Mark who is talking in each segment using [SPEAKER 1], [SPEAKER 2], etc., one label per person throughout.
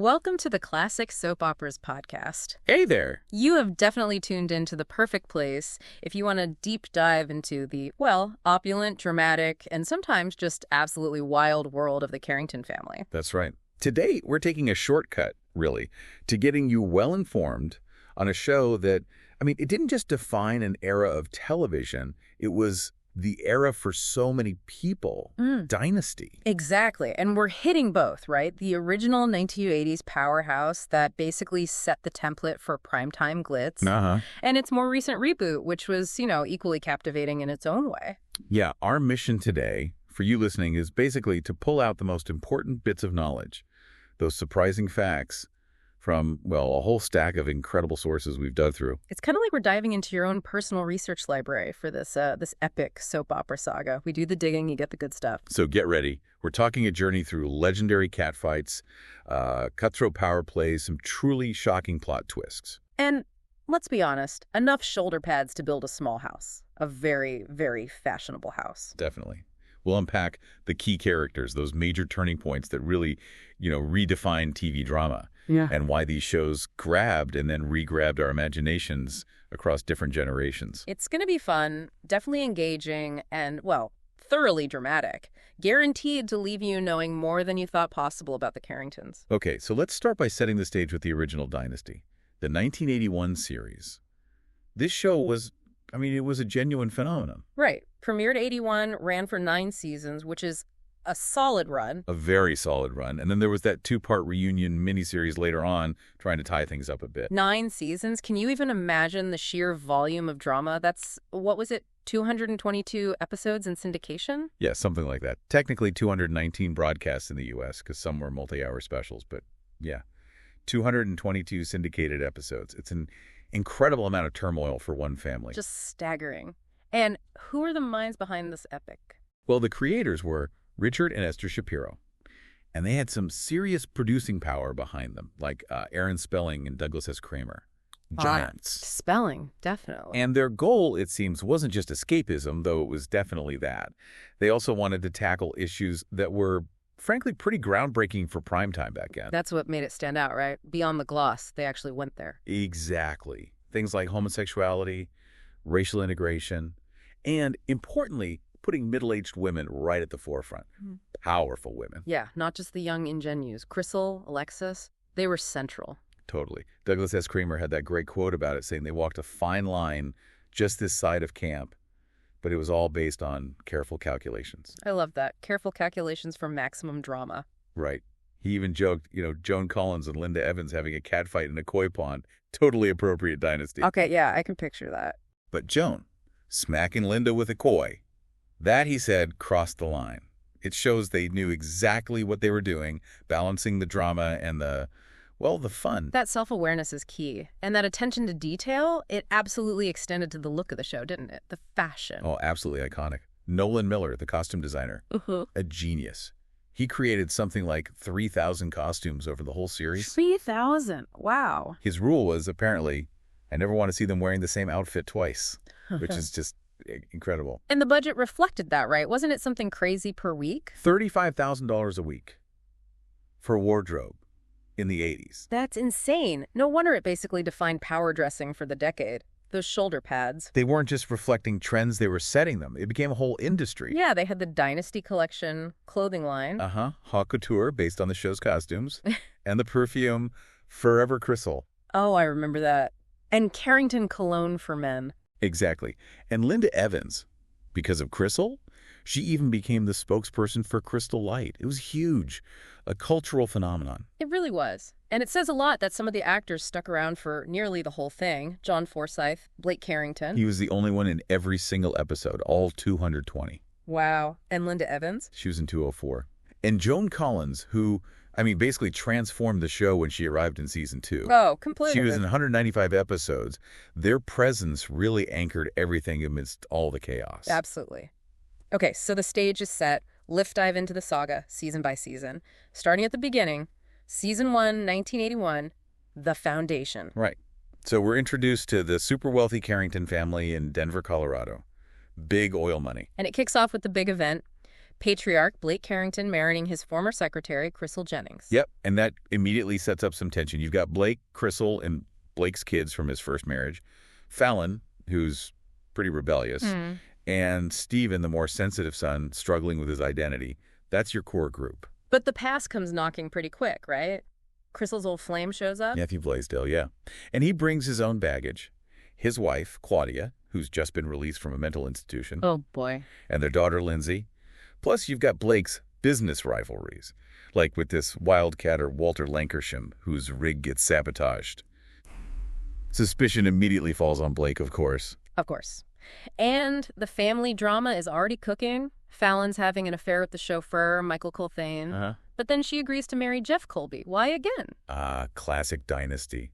[SPEAKER 1] Welcome to the Classic Soap Operas podcast.
[SPEAKER 2] Hey there.
[SPEAKER 1] You have definitely tuned into the perfect place if you want to deep dive into the, well, opulent, dramatic, and sometimes just absolutely wild world of the Carrington family.
[SPEAKER 2] That's right. Today, we're taking a shortcut, really, to getting you well-informed on a show that, it didn't just define an era of television. It was the era for so many people, Dynasty.
[SPEAKER 1] Exactly. And we're hitting both, right? The original 1980s powerhouse that basically set the template for primetime glitz. And its more recent reboot, which was, equally captivating in its own way.
[SPEAKER 2] Yeah, our mission today, for you listening, is basically to pull out the most important bits of knowledge, those surprising facts from, well, a whole stack of incredible sources we've dug through.
[SPEAKER 1] It's kind of like we're diving into your own personal research library for this epic soap opera saga. We do the digging, you get the good stuff.
[SPEAKER 2] So get ready. We're talking a journey through legendary catfights, cutthroat power plays, some truly shocking plot twists.
[SPEAKER 1] And let's be honest, enough shoulder pads to build a small house. A very, very fashionable house.
[SPEAKER 2] Definitely. We'll unpack the key characters, those major turning points that really, redefine TV drama.
[SPEAKER 1] Yeah.
[SPEAKER 2] And why these shows grabbed and then re-grabbed our imaginations across different generations.
[SPEAKER 1] It's going to be fun, definitely engaging, and, well, thoroughly dramatic. Guaranteed to leave you knowing more than you thought possible about the Carringtons.
[SPEAKER 2] Okay, so let's start by setting the stage with the original Dynasty, the 1981 series. This show was, it was a genuine phenomenon.
[SPEAKER 1] Right. Premiered 81, ran for 9 seasons, which is a solid run.
[SPEAKER 2] A very solid run. And then there was that 2-part reunion miniseries later on trying to tie things up a bit.
[SPEAKER 1] 9 seasons? Can you even imagine the sheer volume of drama? That's, 222 episodes in syndication?
[SPEAKER 2] Yeah, something like that. Technically 219 broadcasts in the U.S. because some were multi-hour specials. But yeah, 222 syndicated episodes. It's an incredible amount of turmoil for one family.
[SPEAKER 1] Just staggering. And who are the minds behind this epic?
[SPEAKER 2] Well, the creators were Richard and Esther Shapiro, and they had some serious producing power behind them, like Aaron Spelling and Douglas S. Kramer. Giants.
[SPEAKER 1] Spelling, definitely.
[SPEAKER 2] And their goal, it seems, wasn't just escapism, though it was definitely that. They also wanted to tackle issues that were, frankly, pretty groundbreaking for primetime back then.
[SPEAKER 1] That's what made it stand out, right? Beyond the gloss, they actually went there.
[SPEAKER 2] Exactly. Things like homosexuality, racial integration, and, importantly, putting middle-aged women right at the forefront. Powerful women.
[SPEAKER 1] Yeah, not just the young ingenues. Crystal, Alexis, they were central.
[SPEAKER 2] Totally. Douglas S. Kramer had that great quote about it, saying they walked a fine line just this side of camp, but it was all based on careful calculations.
[SPEAKER 1] I love that. Careful calculations for maximum drama.
[SPEAKER 2] Right. He even joked, Joan Collins and Linda Evans having a catfight in a koi pond. Totally appropriate Dynasty.
[SPEAKER 1] Okay, yeah, I can picture that.
[SPEAKER 2] But Joan, smacking Linda with a koi, that, he said, crossed the line. It shows they knew exactly what they were doing, balancing the drama and the fun.
[SPEAKER 1] That self-awareness is key. And that attention to detail, it absolutely extended to the look of the show, didn't it? The fashion.
[SPEAKER 2] Oh, absolutely iconic. Nolan Miller, the costume designer, a genius. He created something like 3,000 costumes over the whole series.
[SPEAKER 1] 3,000? Wow.
[SPEAKER 2] His rule was, apparently, I never want to see them wearing the same outfit twice, which is just incredible.
[SPEAKER 1] And the budget reflected that, right? Wasn't it something crazy per week?
[SPEAKER 2] $35,000 a week for wardrobe in the 80s.
[SPEAKER 1] That's insane. No wonder it basically defined power dressing for the decade. Those shoulder pads.
[SPEAKER 2] They weren't just reflecting trends, they were setting them. It became a whole industry.
[SPEAKER 1] Yeah, they had the Dynasty collection clothing line.
[SPEAKER 2] Haute couture based on the show's costumes. And the perfume Forever Crystal.
[SPEAKER 1] Oh, I remember that. And Carrington cologne for men.
[SPEAKER 2] Exactly. And Linda Evans, because of Crystal, she even became the spokesperson for Crystal Light. It was huge, a cultural phenomenon.
[SPEAKER 1] It really was. And it says a lot that some of the actors stuck around for nearly the whole thing. John Forsythe, Blake Carrington.
[SPEAKER 2] He was the only one in every single episode, all 220.
[SPEAKER 1] Wow. And Linda Evans?
[SPEAKER 2] She was in 204. And Joan Collins, who, basically transformed the show when she arrived in season 2.
[SPEAKER 1] Oh, completely.
[SPEAKER 2] She was in 195 episodes. Their presence really anchored everything amidst all the chaos.
[SPEAKER 1] Absolutely. Okay, so the stage is set. Lift dive into the saga, season by season. Starting at the beginning, season 1, 1981, The Foundation.
[SPEAKER 2] Right. So we're introduced to the super wealthy Carrington family in Denver, Colorado. Big oil money.
[SPEAKER 1] And it kicks off with the big event. Patriarch Blake Carrington marrying his former secretary, Crystal Jennings.
[SPEAKER 2] Yep, and that immediately sets up some tension. You've got Blake, Crystal, and Blake's kids from his first marriage, Fallon, who's pretty rebellious, and Stephen, the more sensitive son, struggling with his identity. That's your core group.
[SPEAKER 1] But the past comes knocking pretty quick, right? Crystal's old flame shows up?
[SPEAKER 2] Matthew Blaisdell, yeah. And he brings his own baggage. His wife, Claudia, who's just been released from a mental institution.
[SPEAKER 1] Oh, boy.
[SPEAKER 2] And their daughter, Lindsay. Plus, you've got Blake's business rivalries, like with this wildcatter Walter Lankershim, whose rig gets sabotaged. Suspicion immediately falls on Blake, of course.
[SPEAKER 1] Of course. And the family drama is already cooking. Fallon's having an affair with the chauffeur, Michael Colthane. But then she agrees to marry Jeff Colby. Why again?
[SPEAKER 2] Classic Dynasty.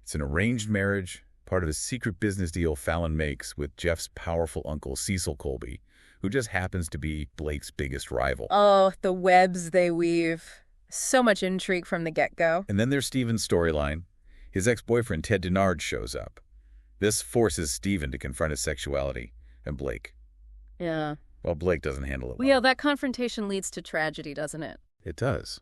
[SPEAKER 2] It's an arranged marriage, part of a secret business deal Fallon makes with Jeff's powerful uncle, Cecil Colby, who just happens to be Blake's biggest rival.
[SPEAKER 1] Oh, the webs they weave. So much intrigue from the get-go.
[SPEAKER 2] And then there's Stephen's storyline. His ex-boyfriend, Ted Denard, shows up. This forces Stephen to confront his sexuality, and Blake.
[SPEAKER 1] Yeah.
[SPEAKER 2] Well, Blake doesn't handle it well.
[SPEAKER 1] Yeah, that confrontation leads to tragedy, doesn't it?
[SPEAKER 2] It does.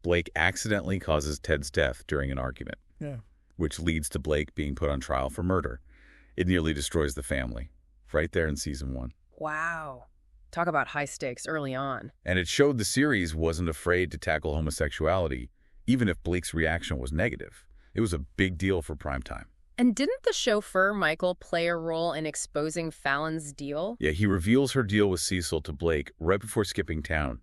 [SPEAKER 2] Blake accidentally causes Ted's death during an argument. Yeah. Which leads to Blake being put on trial for murder. It nearly destroys the family. Right there in season 1.
[SPEAKER 1] Wow. Talk about high stakes early on.
[SPEAKER 2] And it showed the series wasn't afraid to tackle homosexuality, even if Blake's reaction was negative. It was a big deal for primetime.
[SPEAKER 1] And didn't the chauffeur, Michael, play a role in exposing Fallon's deal?
[SPEAKER 2] Yeah, he reveals her deal with Cecil to Blake right before skipping town.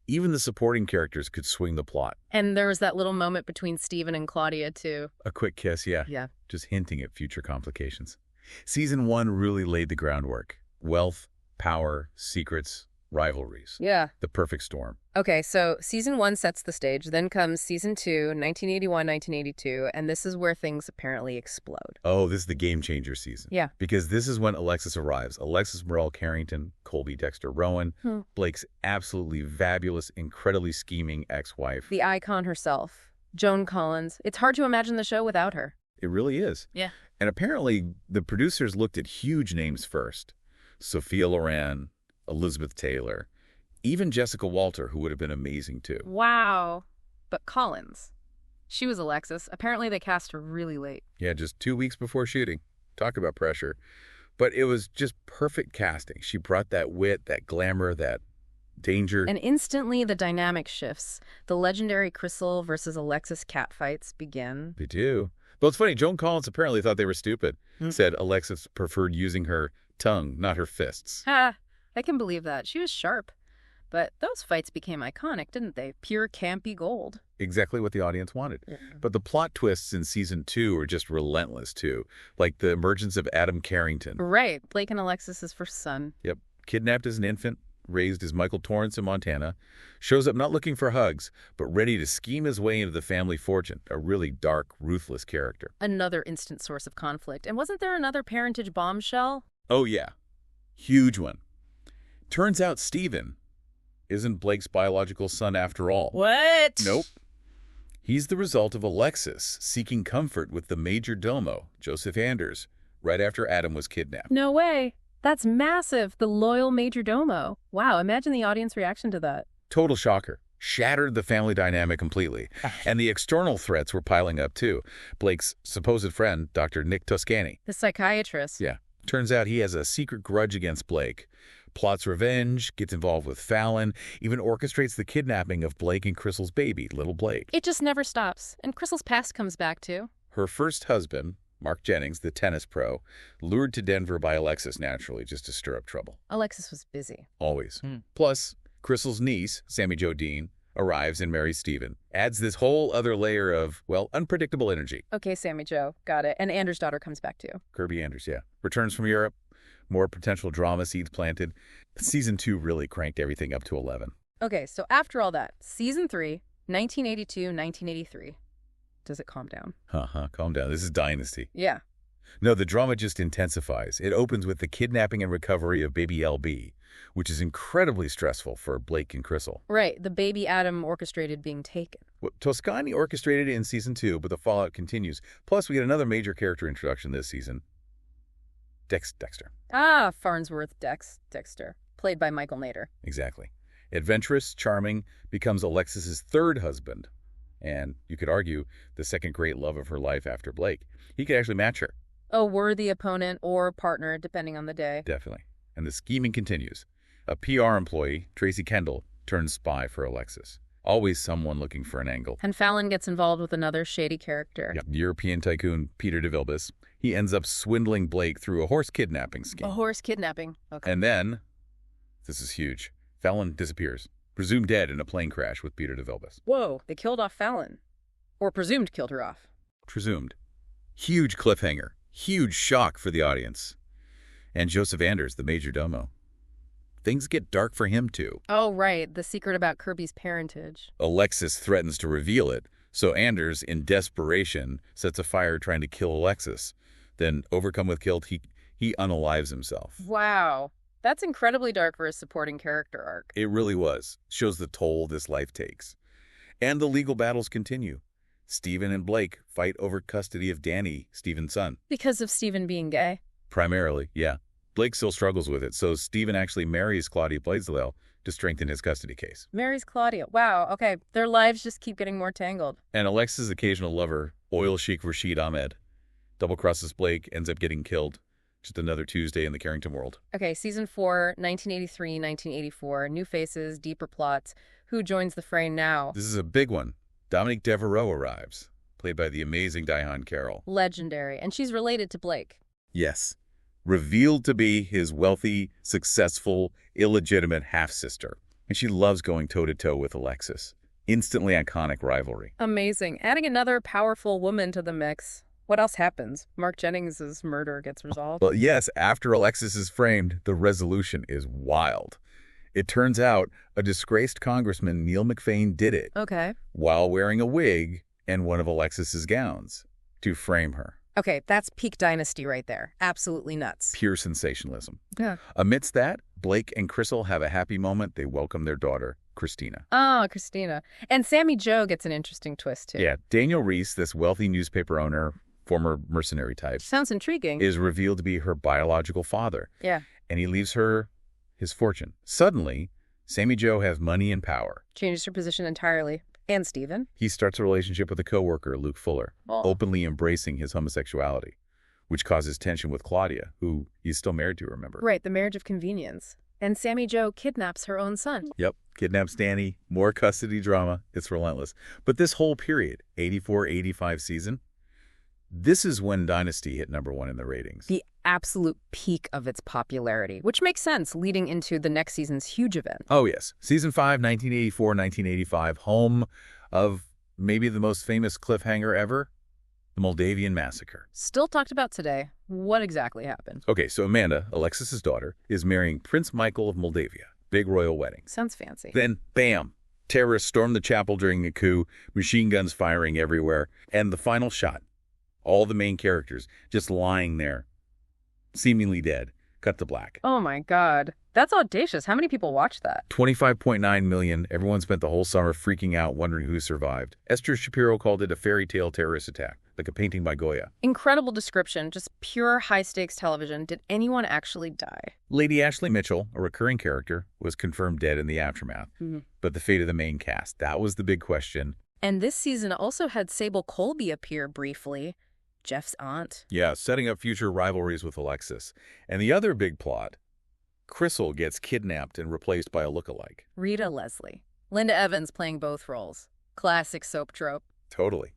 [SPEAKER 2] Even the supporting characters could swing the plot.
[SPEAKER 1] And there was that little moment between Stephen and Claudia, too.
[SPEAKER 2] A quick kiss, yeah.
[SPEAKER 1] Yeah.
[SPEAKER 2] Just hinting at future complications. Season 1 really laid the groundwork. Wealth, power, secrets, rivalries.
[SPEAKER 1] Yeah.
[SPEAKER 2] The perfect storm.
[SPEAKER 1] Okay, so season 1 sets the stage. Then comes season 2, 1981, 1982, and this is where things apparently explode.
[SPEAKER 2] Oh, this is the game changer season.
[SPEAKER 1] Yeah.
[SPEAKER 2] Because this is when Alexis arrives. Alexis Morel Carrington, Colby Dexter Rowan, Blake's absolutely fabulous, incredibly scheming ex-wife.
[SPEAKER 1] The icon herself, Joan Collins. It's hard to imagine the show without her.
[SPEAKER 2] It really is.
[SPEAKER 1] Yeah.
[SPEAKER 2] And apparently, the producers looked at huge names first. Sophia Loren, Elizabeth Taylor, even Jessica Walter, who would have been amazing too.
[SPEAKER 1] Wow. But Collins. She was Alexis. Apparently they cast her really late.
[SPEAKER 2] Yeah, just 2 weeks before shooting. Talk about pressure. But it was just perfect casting. She brought that wit, that glamour, that danger.
[SPEAKER 1] And instantly the dynamic shifts. The legendary Crystal versus Alexis catfights begin.
[SPEAKER 2] They do. But it's funny, Joan Collins apparently thought they were stupid. Said Alexis preferred using her tongue, not her fists.
[SPEAKER 1] Ha! I can believe that. She was sharp. But those fights became iconic, didn't they? Pure campy gold.
[SPEAKER 2] Exactly what the audience wanted. Yeah. But the plot twists in season 2 are just relentless, too. Like the emergence of Adam Carrington.
[SPEAKER 1] Right. Blake and Alexis's first son.
[SPEAKER 2] Yep. Kidnapped as an infant, raised as Michael Torrance in Montana, shows up not looking for hugs, but ready to scheme his way into the family fortune. A really dark, ruthless character.
[SPEAKER 1] Another instant source of conflict. And wasn't there another parentage bombshell?
[SPEAKER 2] Oh, yeah. Huge one. Turns out Stephen isn't Blake's biological son after all.
[SPEAKER 1] What?
[SPEAKER 2] Nope. He's the result of Alexis seeking comfort with the major domo, Joseph Anders, right after Adam was kidnapped.
[SPEAKER 1] No way. That's massive. The loyal major domo. Wow, imagine the audience reaction to that.
[SPEAKER 2] Total shocker. Shattered the family dynamic completely. And the external threats were piling up, too. Blake's supposed friend, Dr. Nick Toscani.
[SPEAKER 1] The psychiatrist.
[SPEAKER 2] Yeah. Turns out he has a secret grudge against Blake. Plots revenge, gets involved with Fallon, even orchestrates the kidnapping of Blake and Crystal's baby, little Blake.
[SPEAKER 1] It just never stops. And Crystal's past comes back, too.
[SPEAKER 2] Her first husband, Mark Jennings, the tennis pro, lured to Denver by Alexis naturally, just to stir up trouble.
[SPEAKER 1] Alexis was busy.
[SPEAKER 2] Always. Plus, Crystal's niece, Sammy Jo Dean, arrives and marries Stephen. Adds this whole other layer of, well, unpredictable energy.
[SPEAKER 1] Okay, Sammy Jo. Got it. And Anders' daughter comes back, too.
[SPEAKER 2] Kirby Anders, yeah. Returns from Europe. More potential drama seeds planted. Season 2 really cranked everything up to 11.
[SPEAKER 1] Okay, so after all that, season 3, 1982, 1983. Does it calm down?
[SPEAKER 2] Calm down. This is Dynasty.
[SPEAKER 1] Yeah.
[SPEAKER 2] No, the drama just intensifies. It opens with the kidnapping and recovery of baby LB, which is incredibly stressful for Blake and Crystal.
[SPEAKER 1] Right, the baby Adam orchestrated being taken.
[SPEAKER 2] Well, Toscani orchestrated it in season 2, but the fallout continues. Plus, we get another major character introduction this season. Dexter.
[SPEAKER 1] Ah, Farnsworth Dexter, played by Michael Nader.
[SPEAKER 2] Exactly. Adventurous, charming, becomes Alexis's third husband. And you could argue the second great love of her life after Blake. He could actually match her.
[SPEAKER 1] A worthy opponent or partner, depending on the day.
[SPEAKER 2] Definitely. And the scheming continues. A PR employee, Tracy Kendall, turns spy for Alexis. Always someone looking for an angle.
[SPEAKER 1] And Fallon gets involved with another shady character.
[SPEAKER 2] Yep. European tycoon Peter de Vilbius. He ends up swindling Blake through a horse kidnapping scheme.
[SPEAKER 1] A horse kidnapping. Okay.
[SPEAKER 2] And then, this is huge, Fallon disappears, presumed dead in a plane crash with Peter de Vilbius.
[SPEAKER 1] Whoa, they killed off Fallon. Or presumed killed her off.
[SPEAKER 2] Presumed. Huge cliffhanger. Huge shock for the audience. And Joseph Anders, the major domo. Things get dark for him, too.
[SPEAKER 1] Oh, right. The secret about Kirby's parentage.
[SPEAKER 2] Alexis threatens to reveal it, so Anders, in desperation, sets a fire trying to kill Alexis. Then, overcome with guilt, he unalives himself.
[SPEAKER 1] Wow. That's incredibly dark for a supporting character arc.
[SPEAKER 2] It really was. Shows the toll this life takes. And the legal battles continue. Stephen and Blake fight over custody of Danny, Stephen's son.
[SPEAKER 1] Because of Stephen being gay?
[SPEAKER 2] Primarily, yeah. Blake still struggles with it, so Stephen actually marries Claudia Blaisdell to strengthen his custody case.
[SPEAKER 1] Marries Claudia. Wow, okay. Their lives just keep getting more tangled.
[SPEAKER 2] And Alexis' occasional lover, oil sheik Rashid Ahmed, double-crosses Blake, ends up getting killed. Just another Tuesday in the Carrington world.
[SPEAKER 1] Okay, Season 4, 1983, 1984. New faces, deeper plots. Who joins the fray now?
[SPEAKER 2] This is a big one. Dominique Devereaux arrives, played by the amazing Diane Carroll.
[SPEAKER 1] Legendary. And she's related to Blake.
[SPEAKER 2] Yes. Revealed to be his wealthy, successful, illegitimate half-sister. And she loves going toe-to-toe with Alexis. Instantly iconic rivalry.
[SPEAKER 1] Amazing. Adding another powerful woman to the mix. What else happens? Mark Jennings' murder gets resolved?
[SPEAKER 2] Well, yes, after Alexis is framed, the resolution is wild. It turns out a disgraced congressman, Neil McFain, did it.
[SPEAKER 1] Okay.
[SPEAKER 2] While wearing a wig and one of Alexis's gowns to frame her.
[SPEAKER 1] Okay, that's peak Dynasty right there. Absolutely nuts.
[SPEAKER 2] Pure sensationalism.
[SPEAKER 1] Yeah.
[SPEAKER 2] Amidst that, Blake and Crystal have a happy moment. They welcome their daughter, Christina.
[SPEAKER 1] Oh, Christina. And Sammy Jo gets an interesting twist, too.
[SPEAKER 2] Yeah, Daniel Reese, this wealthy newspaper owner, former mercenary type.
[SPEAKER 1] Sounds intriguing.
[SPEAKER 2] Is revealed to be her biological father.
[SPEAKER 1] Yeah.
[SPEAKER 2] And he leaves her his fortune. Suddenly, Sammy Jo has money and power.
[SPEAKER 1] Changes her position entirely. And Stephen.
[SPEAKER 2] He starts a relationship with a coworker, Luke Fuller, openly embracing his homosexuality, which causes tension with Claudia, who he's still married to, remember?
[SPEAKER 1] Right, the marriage of convenience. And Sammy Jo kidnaps her own son.
[SPEAKER 2] Yep, kidnaps Danny, more custody drama. It's relentless. But this whole period, 84-85 season, this is when Dynasty hit #1 in the ratings.
[SPEAKER 1] The absolute peak of its popularity, which makes sense leading into the next season's huge event.
[SPEAKER 2] Oh, yes. Season 5, 1984-1985, home of maybe the most famous cliffhanger ever, the Moldavian Massacre.
[SPEAKER 1] Still talked about today. What exactly happened?
[SPEAKER 2] Okay, so Amanda, Alexis's daughter, is marrying Prince Michael of Moldavia. Big royal wedding.
[SPEAKER 1] Sounds fancy.
[SPEAKER 2] Then, bam, terrorists storm the chapel during a coup, machine guns firing everywhere, and the final shot. All the main characters just lying there, seemingly dead, cut to black.
[SPEAKER 1] Oh my God. That's audacious. How many people watched that?
[SPEAKER 2] 25.9 million. Everyone spent the whole summer freaking out, wondering who survived. Esther Shapiro called it a fairy tale terrorist attack, like a painting by Goya.
[SPEAKER 1] Incredible description. Just pure high-stakes television. Did anyone actually die?
[SPEAKER 2] Lady Ashley Mitchell, a recurring character, was confirmed dead in the aftermath. But the fate of the main cast, that was the big question.
[SPEAKER 1] And this season also had Sable Colby appear briefly. Jeff's aunt.
[SPEAKER 2] Yeah, setting up future rivalries with Alexis. And the other big plot, Crystal gets kidnapped and replaced by a lookalike.
[SPEAKER 1] Rita Leslie. Linda Evans playing both roles. Classic soap trope.
[SPEAKER 2] Totally.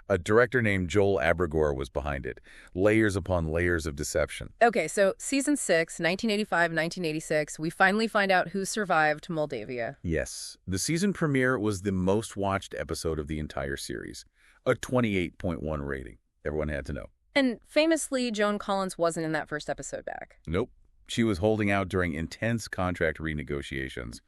[SPEAKER 2] A director named Joel Abrigor was behind it. Layers upon layers of deception.
[SPEAKER 1] Okay, so Season 6, 1985-1986, we finally find out who survived Moldavia.
[SPEAKER 2] Yes. The season premiere was the most watched episode of the entire series. A 28.1 rating. Everyone had to know.
[SPEAKER 1] And famously, Joan Collins wasn't in that first episode back.
[SPEAKER 2] Nope. She was holding out during intense contract renegotiations.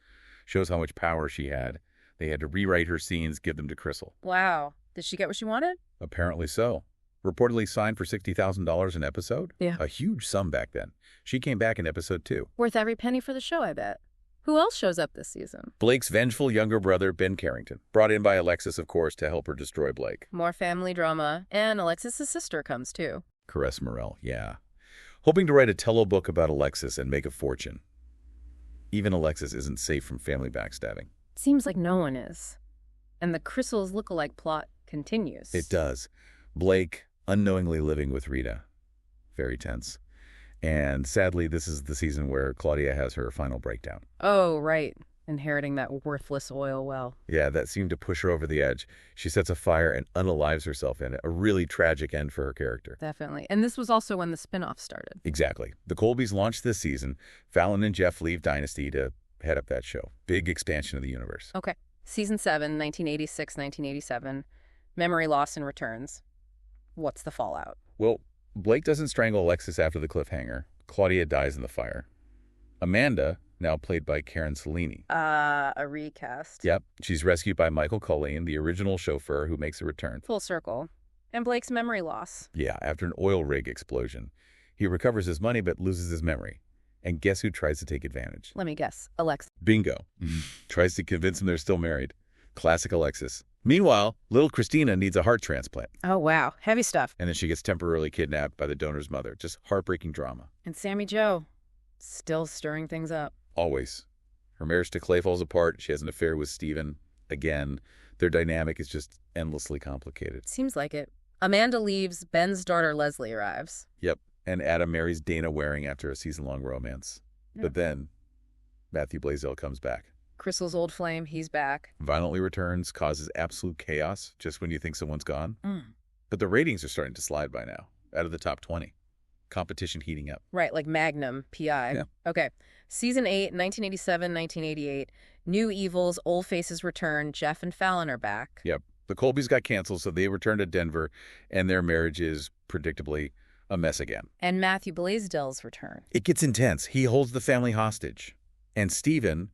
[SPEAKER 2] Shows how much power she had. They had to rewrite her scenes, give them to Crystal.
[SPEAKER 1] Wow. Did she get what she wanted?
[SPEAKER 2] Apparently so. Reportedly signed for $60,000 an episode.
[SPEAKER 1] Yeah.
[SPEAKER 2] A huge sum back then. She came back in episode 2.
[SPEAKER 1] Worth every penny for the show, I bet. Who else shows up this season?
[SPEAKER 2] Blake's vengeful younger brother, Ben Carrington. Brought in by Alexis, of course, to help her destroy Blake.
[SPEAKER 1] More family drama. And Alexis' sister comes, too.
[SPEAKER 2] Caress Morel, yeah. Hoping to write a telebook about Alexis and make a fortune. Even Alexis isn't safe from family backstabbing.
[SPEAKER 1] Seems like no one is. And the Crystals look-alike plot continues.
[SPEAKER 2] It does. Blake unknowingly living with Rita. Very tense. And sadly, this is the season where Claudia has her final breakdown.
[SPEAKER 1] Oh, right. Inheriting that worthless oil well.
[SPEAKER 2] Yeah, that seemed to push her over the edge. She sets a fire and unalives herself in it. A really tragic end for her character.
[SPEAKER 1] Definitely. And this was also when the spinoff started.
[SPEAKER 2] Exactly. The Colbys launched this season. Fallon and Jeff leave Dynasty to head up that show. Big expansion of the universe.
[SPEAKER 1] Okay. Season 7, 1986-1987. Memory loss and returns. What's the fallout?
[SPEAKER 2] Well, Blake doesn't strangle Alexis after the cliffhanger. Claudia dies in the fire. Amanda, now played by Karen Cellini.
[SPEAKER 1] A recast.
[SPEAKER 2] Yep. She's rescued by Michael Colleen, the original chauffeur who makes a return.
[SPEAKER 1] Full circle. And Blake's memory loss.
[SPEAKER 2] Yeah, after an oil rig explosion. He recovers his money but loses his memory. And guess who tries to take advantage?
[SPEAKER 1] Let me guess. Alexis.
[SPEAKER 2] Bingo. Tries to convince him they're still married. Classic Alexis. Meanwhile, little Christina needs a heart transplant.
[SPEAKER 1] Oh, wow. Heavy stuff.
[SPEAKER 2] And then she gets temporarily kidnapped by the donor's mother. Just heartbreaking drama.
[SPEAKER 1] And Sammy Jo. Still stirring things up.
[SPEAKER 2] Always. Her marriage to Clay falls apart. She has an affair with Steven. Again, their dynamic is just endlessly complicated.
[SPEAKER 1] Seems like it. Amanda leaves. Ben's daughter Leslie arrives.
[SPEAKER 2] Yep. And Adam marries Dana Waring after a season-long romance.
[SPEAKER 1] Yeah.
[SPEAKER 2] But then, Matthew Blaisdell comes back.
[SPEAKER 1] Crystal's old flame, he's back.
[SPEAKER 2] Violently returns, causes absolute chaos just when you think someone's gone.
[SPEAKER 1] Mm.
[SPEAKER 2] But the ratings are starting to slide by now, out of the top 20. Competition heating up.
[SPEAKER 1] Right, like Magnum, PI.
[SPEAKER 2] Yeah.
[SPEAKER 1] Okay. Season 8, 1987, 1988. New evils, old faces return. Jeff and Fallon are back.
[SPEAKER 2] Yep. The Colbys got canceled, so they return to Denver, and their marriage is, predictably, a mess again.
[SPEAKER 1] And Matthew Blaisdell's return.
[SPEAKER 2] It gets intense. He holds the family hostage. And Steven,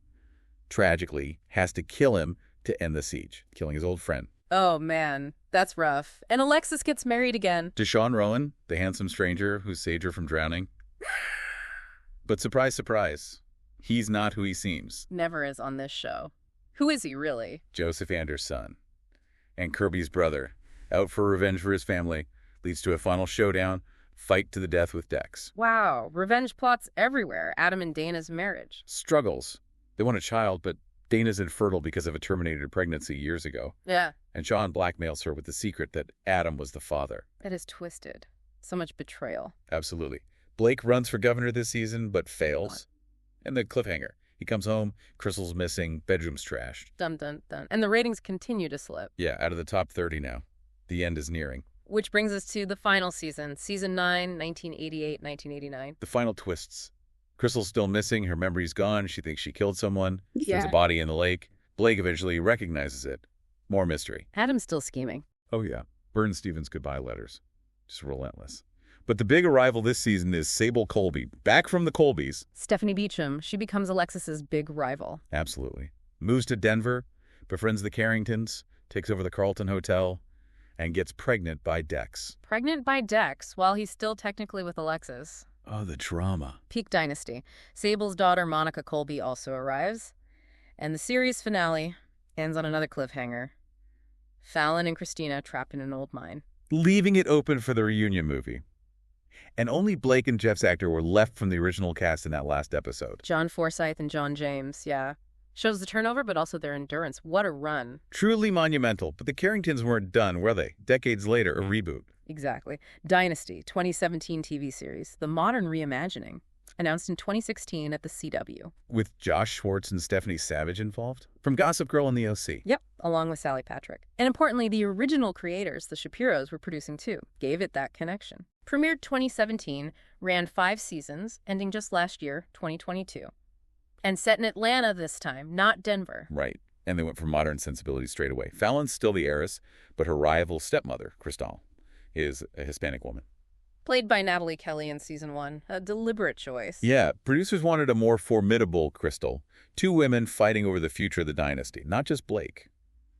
[SPEAKER 2] tragically, has to kill him to end the siege, killing his old friend.
[SPEAKER 1] Oh, man. That's rough. And Alexis gets married again.
[SPEAKER 2] To Sean Rowan, the handsome stranger who saved her from drowning. But surprise, surprise, he's not who he seems.
[SPEAKER 1] Never is on this show. Who is he, really?
[SPEAKER 2] Joseph Anders' son. And Kirby's brother, out for revenge for his family, leads to a final showdown, fight to the death with Dex.
[SPEAKER 1] Wow. Revenge plots everywhere. Adam and Dana's marriage.
[SPEAKER 2] Struggles. They want a child, but Dana's infertile because of a terminated pregnancy years ago.
[SPEAKER 1] Yeah.
[SPEAKER 2] And Sean blackmails her with the secret that Adam was the father.
[SPEAKER 1] That is twisted. So much betrayal.
[SPEAKER 2] Absolutely. Blake runs for governor this season, but fails. And the cliffhanger. He comes home, Crystal's missing, bedroom's trashed.
[SPEAKER 1] Dun, dun, dun. And the ratings continue to slip.
[SPEAKER 2] Yeah, out of the top 30 now. The end is nearing.
[SPEAKER 1] Which brings us to the final season. Season 9, 1988, 1989.
[SPEAKER 2] The final twists. Crystal's still missing. Her memory's gone. She thinks she killed someone.
[SPEAKER 1] Yeah.
[SPEAKER 2] There's a body in the lake. Blake eventually recognizes it. More mystery.
[SPEAKER 1] Adam's still scheming.
[SPEAKER 2] Oh, yeah. Burn Stevens' goodbye letters. Just relentless. But the big arrival this season is Sable Colby, back from the Colbys.
[SPEAKER 1] Stephanie Beacham, she becomes Alexis's big rival.
[SPEAKER 2] Absolutely. Moves to Denver, befriends the Carringtons, takes over the Carlton Hotel, and gets pregnant by Dex.
[SPEAKER 1] Pregnant by Dex, while he's still technically with Alexis.
[SPEAKER 2] Oh, the drama.
[SPEAKER 1] Peak Dynasty. Sable's daughter, Monica Colby, also arrives. And the series finale ends on another cliffhanger. Fallon and Christina trapped in an old mine.
[SPEAKER 2] Leaving it open for the reunion movie. And only Blake and Jeff's actor were left from the original cast in that last episode.
[SPEAKER 1] John Forsythe and John James, yeah. Shows the turnover, but also their endurance. What a run.
[SPEAKER 2] Truly monumental, but the Carringtons weren't done, were they? Decades later, a reboot.
[SPEAKER 1] Exactly. Dynasty, 2017 TV series. The modern reimagining. Announced in 2016 at the CW.
[SPEAKER 2] With Josh Schwartz and Stephanie Savage involved? From Gossip Girl and the OC.
[SPEAKER 1] Yep, along with Sally Patrick. And importantly, the original creators, the Shapiros, were producing too. Gave it that connection. Premiered 2017, ran 5 seasons, ending just last year, 2022. And set in Atlanta this time, not Denver.
[SPEAKER 2] Right. And they went for modern sensibility straight away. Fallon's still the heiress, but her rival stepmother, Cristal, is a Hispanic woman.
[SPEAKER 1] Played by Natalie Kelly in season 1. A deliberate choice.
[SPEAKER 2] Yeah, producers wanted a more formidable Crystal. 2 women fighting over the future of the dynasty. Not just Blake.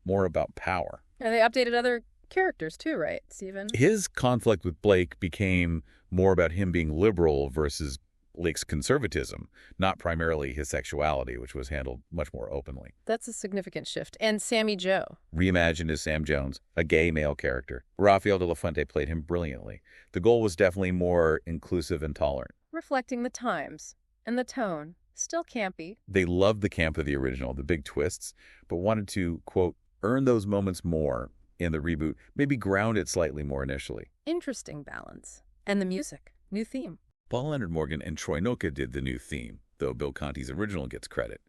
[SPEAKER 2] More about power.
[SPEAKER 1] And they updated other characters too, right, Stephen?
[SPEAKER 2] His conflict with Blake became more about him being liberal versus Blake's conservatism, not primarily his sexuality, which was handled much more openly.
[SPEAKER 1] That's a significant shift. And Sammy Jo.
[SPEAKER 2] Reimagined as Sam Jones, a gay male character. Rafael de la Fuente played him brilliantly. The goal was definitely more inclusive and tolerant.
[SPEAKER 1] Reflecting the times and the tone. Still campy.
[SPEAKER 2] They loved the camp of the original, the big twists, but wanted to, quote, earn those moments more in the reboot, maybe ground it slightly more initially.
[SPEAKER 1] Interesting balance. And the music. New theme.
[SPEAKER 2] Paul Leonard Morgan and Troy Notke did the new theme, though Bill Conti's original gets credit.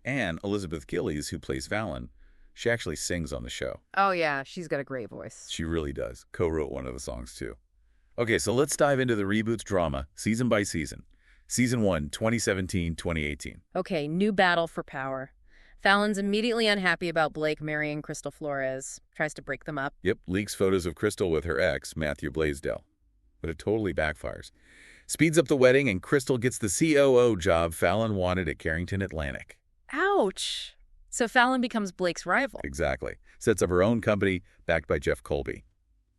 [SPEAKER 2] And Elizabeth Gillies, who plays Fallon, she actually sings on the show.
[SPEAKER 1] Oh, yeah. She's got a great voice.
[SPEAKER 2] She really does. Co-wrote one of the songs, too. Okay, so let's dive into the reboot's drama, season by season. Season 1, 2017-2018.
[SPEAKER 1] Okay, new battle for power. Fallon's immediately unhappy about Blake marrying Crystal Flores. Tries to break them up.
[SPEAKER 2] Yep, leaks photos of Crystal with her ex, Matthew Blaisdell. But it totally backfires. Speeds up the wedding, and Crystal gets the COO job Fallon wanted at Carrington Atlantic.
[SPEAKER 1] Ouch. So Fallon becomes Blake's rival.
[SPEAKER 2] Exactly. Sets up her own company, backed by Jeff Colby.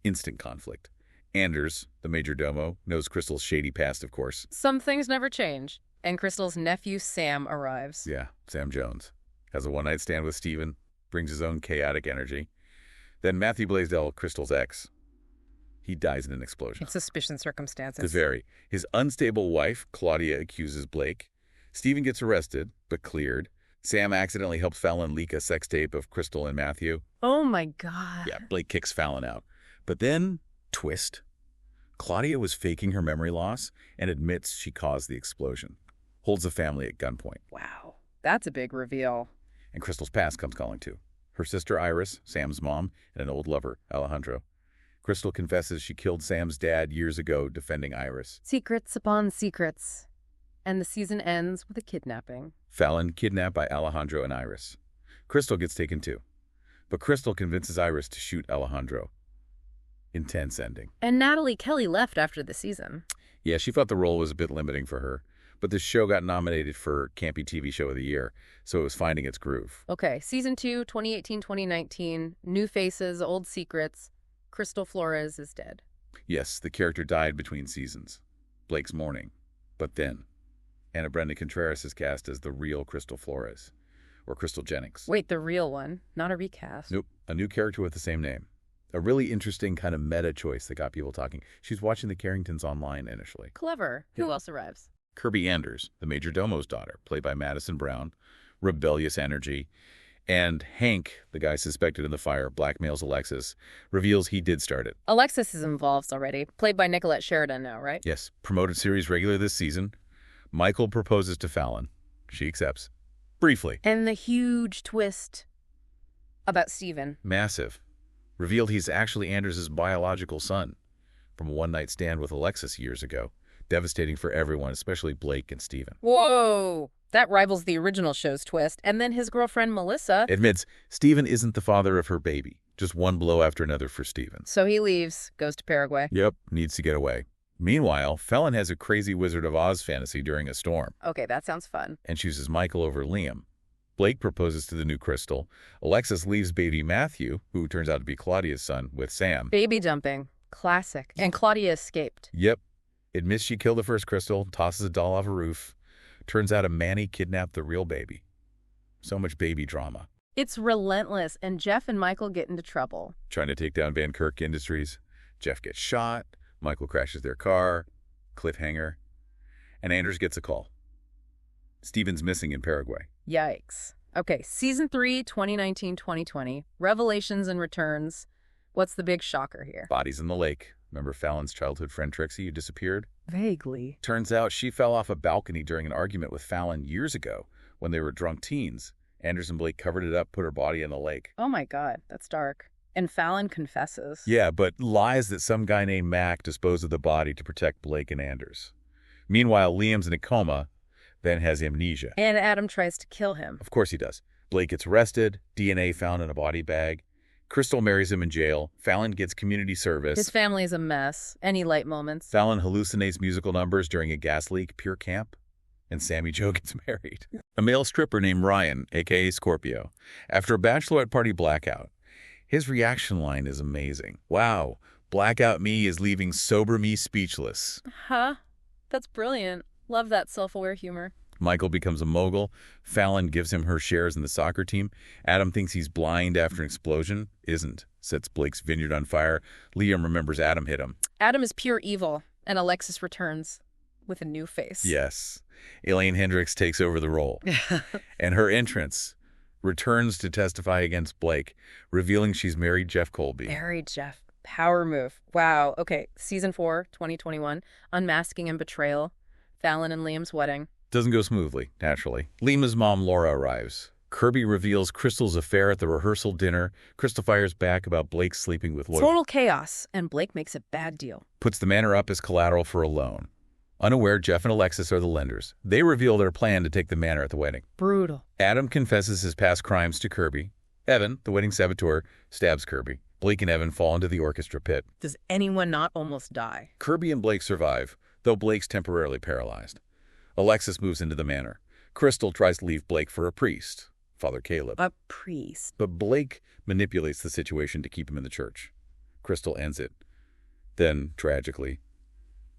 [SPEAKER 2] Instant conflict. Anders, the major domo, knows Crystal's shady past, of course.
[SPEAKER 1] Some things never change. And Crystal's nephew, Sam, arrives.
[SPEAKER 2] Yeah, Sam Jones. Has a one-night stand with Steven, brings his own chaotic energy. Then Matthew Blaisdell, Crystal's ex. He dies in an explosion.
[SPEAKER 1] Suspicious circumstances.
[SPEAKER 2] His unstable wife, Claudia, accuses Blake. Steven gets arrested, but cleared. Sam accidentally helps Fallon leak a sex tape of Crystal and Matthew.
[SPEAKER 1] Oh, my God.
[SPEAKER 2] Yeah, Blake kicks Fallon out. But then, twist. Claudia was faking her memory loss and admits she caused the explosion. Holds the family at gunpoint.
[SPEAKER 1] Wow, that's a big reveal.
[SPEAKER 2] And Crystal's past comes calling too. Her sister Iris, Sam's mom, and an old lover, Alejandro. Crystal confesses she killed Sam's dad years ago defending Iris.
[SPEAKER 1] Secrets upon secrets. And the season ends with a kidnapping.
[SPEAKER 2] Fallon kidnapped by Alejandro and Iris. Crystal gets taken too. But Crystal convinces Iris to shoot Alejandro. Intense ending.
[SPEAKER 1] And Natalie Kelly left after the season.
[SPEAKER 2] Yeah, she thought the role was a bit limiting for her. But this show got nominated for Campy TV Show of the Year, so it was finding its groove.
[SPEAKER 1] Okay, Season 2, 2018-2019, new faces, old secrets. Crystal Flores is dead.
[SPEAKER 2] Yes, the character died between seasons. Blake's mourning. But then, Anna Brenda Contreras is cast as the real Crystal Flores, or Crystal Jennings.
[SPEAKER 1] Wait, the real one, not a recast?
[SPEAKER 2] Nope, a new character with the same name. A really interesting kind of meta choice that got people talking. She's watching the Carringtons online initially.
[SPEAKER 1] Clever. Who else arrives?
[SPEAKER 2] Kirby Anders, the major domo's daughter, played by Madison Brown, rebellious energy. And Hank, the guy suspected in the fire, blackmails Alexis, reveals he did start it.
[SPEAKER 1] Alexis is involved already, played by Nicolette Sheridan now, right?
[SPEAKER 2] Yes, promoted series regular this season. Michael proposes to Fallon. She accepts. Briefly.
[SPEAKER 1] And the huge twist about Steven.
[SPEAKER 2] Massive. Revealed he's actually Anders' biological son from a one-night stand with Alexis years ago. Devastating for everyone, especially Blake and Steven.
[SPEAKER 1] Whoa! That rivals the original show's twist. And then his girlfriend, Melissa,
[SPEAKER 2] admits Steven isn't the father of her baby. Just one blow after another for Steven.
[SPEAKER 1] So he leaves, goes to Paraguay.
[SPEAKER 2] Yep, needs to get away. Meanwhile, Fallon has a crazy Wizard of Oz fantasy during a storm.
[SPEAKER 1] Okay, that sounds fun.
[SPEAKER 2] And chooses Michael over Liam. Blake proposes to the new Crystal. Alexis leaves baby Matthew, who turns out to be Claudia's son, with Sam.
[SPEAKER 1] Baby dumping. Classic. And Claudia escaped.
[SPEAKER 2] Yep. Admits she killed the first Crystal, tosses a doll off a roof. Turns out a Manny kidnapped the real baby. So much baby drama.
[SPEAKER 1] It's relentless, and Jeff and Michael get into trouble.
[SPEAKER 2] Trying to take down Van Kirk Industries. Jeff gets shot. Michael crashes their car. Cliffhanger. And Anders gets a call. Steven's missing in Paraguay.
[SPEAKER 1] Yikes. Okay, Season 3, 2019-2020. Revelations and returns. What's the big shocker here?
[SPEAKER 2] Bodies in the lake. Remember Fallon's childhood friend Trixie who disappeared?
[SPEAKER 1] Vaguely.
[SPEAKER 2] Turns out she fell off a balcony during an argument with Fallon years ago when they were drunk teens. Anders and Blake covered it up, put her body in the lake.
[SPEAKER 1] Oh my God, that's dark. And Fallon confesses.
[SPEAKER 2] Yeah, but lies that some guy named Mac disposed of the body to protect Blake and Anders. Meanwhile, Liam's in a coma, then has amnesia.
[SPEAKER 1] And Adam tries to kill him.
[SPEAKER 2] Of course he does. Blake gets arrested, DNA found in a body bag. Crystal marries him in jail. Fallon gets community service.
[SPEAKER 1] His family is a mess. Any light moments?
[SPEAKER 2] Fallon hallucinates musical numbers during a gas leak, pure camp. And Sammy Joe gets married. A male stripper named Ryan, a.k.a. Scorpio, after a bachelorette party blackout. His reaction line is amazing. Wow, blackout me is leaving sober me speechless.
[SPEAKER 1] Huh? That's brilliant. Love that self-aware humor.
[SPEAKER 2] Michael becomes a mogul. Fallon gives him her shares in the soccer team. Adam thinks he's blind after an explosion. Isn't. Sets Blake's vineyard on fire. Liam remembers Adam hit him.
[SPEAKER 1] Adam is pure evil, and Alexis returns with a new face.
[SPEAKER 2] Yes. Elaine Hendricks takes over the role. And her entrance returns to testify against Blake, revealing she's married Jeff Colby.
[SPEAKER 1] Married Jeff. Power move. Wow. Okay, season 4, 2021, Unmasking and Betrayal, Fallon and Liam's wedding.
[SPEAKER 2] Doesn't go smoothly, naturally. Lima's mom, Laura, arrives. Kirby reveals Crystal's affair at the rehearsal dinner. Crystal fires back about Blake sleeping with Lloyd.
[SPEAKER 1] Total chaos, and Blake makes a bad deal.
[SPEAKER 2] Puts the manor up as collateral for a loan. Unaware, Jeff and Alexis are the lenders. They reveal their plan to take the manor at the wedding.
[SPEAKER 1] Brutal.
[SPEAKER 2] Adam confesses his past crimes to Kirby. Evan, the wedding saboteur, stabs Kirby. Blake and Evan fall into the orchestra pit.
[SPEAKER 1] Does anyone not almost die?
[SPEAKER 2] Kirby and Blake survive, though Blake's temporarily paralyzed. Alexis moves into the manor. Crystal tries to leave Blake for a priest, Father Caleb.
[SPEAKER 1] A priest.
[SPEAKER 2] But Blake manipulates the situation to keep him in the church. Crystal ends it. Then, tragically,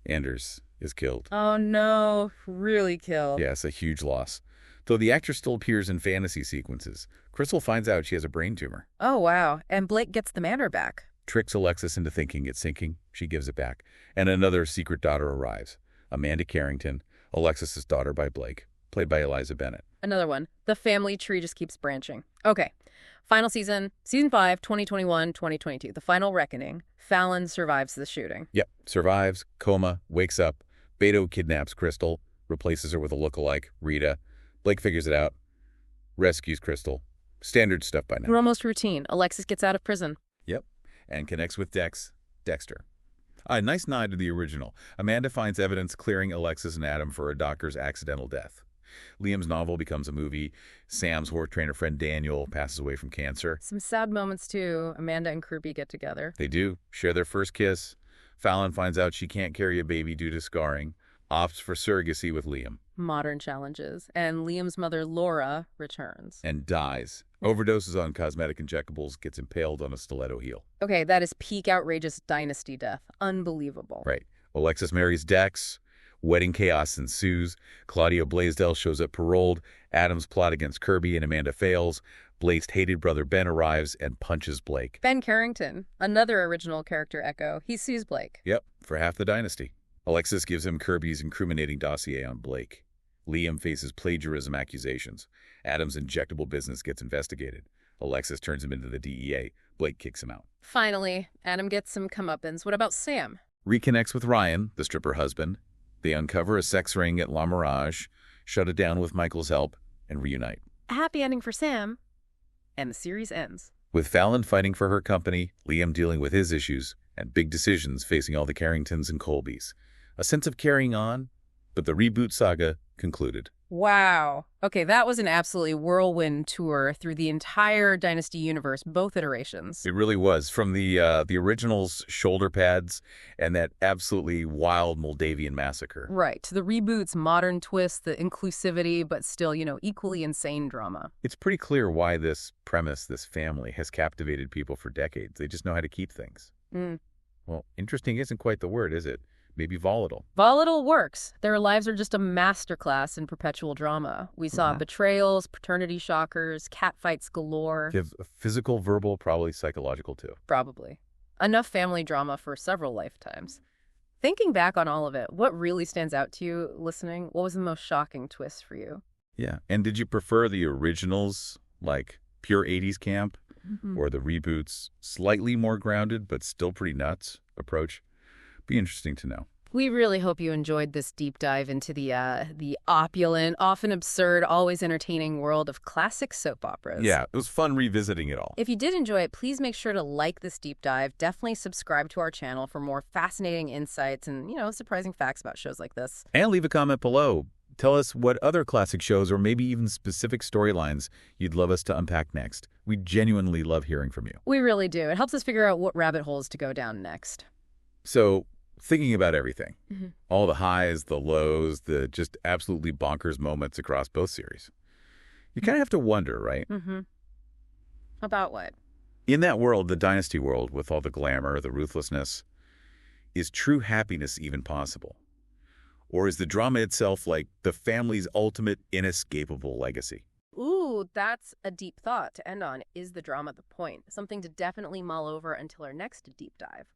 [SPEAKER 2] Anders is killed.
[SPEAKER 1] Oh no, really killed.
[SPEAKER 2] Yes, a huge loss. Though the actor still appears in fantasy sequences, Crystal finds out she has a brain tumor.
[SPEAKER 1] Oh wow, and Blake gets the manor back.
[SPEAKER 2] Tricks Alexis into thinking it's sinking. She gives it back. And another secret daughter arrives. Amanda Carrington, Alexis' daughter by Blake, played by Eliza Bennett.
[SPEAKER 1] Another one. The family tree just keeps branching. Okay. Final season, season 5, 2021, 2022. The Final Reckoning. Fallon survives the shooting.
[SPEAKER 2] Yep. Survives, coma, wakes up. Beto kidnaps Crystal, replaces her with a lookalike, Rita. Blake figures it out, rescues Crystal. Standard stuff by now.
[SPEAKER 1] We're almost routine. Alexis gets out of prison.
[SPEAKER 2] Yep. And connects with Dexter. A nice nod to the original. Amanda finds evidence clearing Alexis and Adam for a doctor's accidental death. Liam's novel becomes a movie. Sam's horse trainer friend Daniel passes away from cancer.
[SPEAKER 1] Some sad moments, too. Amanda and Kirby get together.
[SPEAKER 2] They do. Share their first kiss. Fallon finds out she can't carry a baby due to scarring. Opts for surrogacy with Liam.
[SPEAKER 1] Modern challenges. And Liam's mother, Laura, returns.
[SPEAKER 2] And dies. Overdoses on cosmetic injectables, gets impaled on a stiletto heel.
[SPEAKER 1] Okay, that is peak outrageous Dynasty death. Unbelievable.
[SPEAKER 2] Right. Alexis marries Dex. Wedding chaos ensues. Claudia Blaisdell shows up paroled. Adam's plot against Kirby and Amanda fails. Blake's hated brother Ben arrives and punches Blake.
[SPEAKER 1] Ben Carrington, another original character echo. He sees Blake.
[SPEAKER 2] Yep, for half the Dynasty. Alexis gives him Kirby's incriminating dossier on Blake. Liam faces plagiarism accusations. Adam's injectable business gets investigated. Alexis turns him into the DEA. Blake kicks him out.
[SPEAKER 1] Finally, Adam gets some comeuppance. What about Sam?
[SPEAKER 2] Reconnects with Ryan, the stripper husband. They uncover a sex ring at La Mirage, shut it down with Michael's help, and reunite.
[SPEAKER 1] A happy ending for Sam. And the series ends.
[SPEAKER 2] With Fallon fighting for her company, Liam dealing with his issues, and big decisions facing all the Carringtons and Colbys. A sense of carrying on, but the reboot saga concluded.
[SPEAKER 1] Wow. Okay, that was an absolutely whirlwind tour through the entire Dynasty universe, both iterations.
[SPEAKER 2] It really was. From the original's shoulder pads and that absolutely wild Moldavian massacre.
[SPEAKER 1] Right. To the reboot's modern twist, the inclusivity, but still, equally insane drama.
[SPEAKER 2] It's pretty clear why this premise, this family, has captivated people for decades. They just know how to keep things. Well, interesting isn't quite the word, is it? Maybe volatile.
[SPEAKER 1] Volatile works. Their lives are just a masterclass in perpetual drama. We saw betrayals, paternity shockers, catfights galore.
[SPEAKER 2] Give physical, verbal, probably psychological too.
[SPEAKER 1] Probably. Enough family drama for several lifetimes. Thinking back on all of it, what really stands out to you listening? What was the most shocking twist for you?
[SPEAKER 2] Yeah. And did you prefer the originals, like pure 80s camp, or the reboots, slightly more grounded but still pretty nuts approach? Be interesting to know.
[SPEAKER 1] We really hope you enjoyed this deep dive into the opulent, often absurd, always entertaining world of classic soap operas.
[SPEAKER 2] Yeah, it was fun revisiting it all.
[SPEAKER 1] If you did enjoy it, please make sure to like this deep dive. Definitely subscribe to our channel for more fascinating insights and, surprising facts about shows like this.
[SPEAKER 2] And leave a comment below. Tell us what other classic shows or maybe even specific storylines you'd love us to unpack next. We genuinely love hearing from you.
[SPEAKER 1] We really do. It helps us figure out what rabbit holes to go down next.
[SPEAKER 2] So, thinking about everything, all the highs, the lows, the just absolutely bonkers moments across both series, you kind of have to wonder, right?
[SPEAKER 1] About what?
[SPEAKER 2] In that world, the Dynasty world, with all the glamour, the ruthlessness, is true happiness even possible? Or is the drama itself like the family's ultimate inescapable legacy?
[SPEAKER 1] Ooh, that's a deep thought to end on. Is the drama the point? Something to definitely mull over until our next deep dive.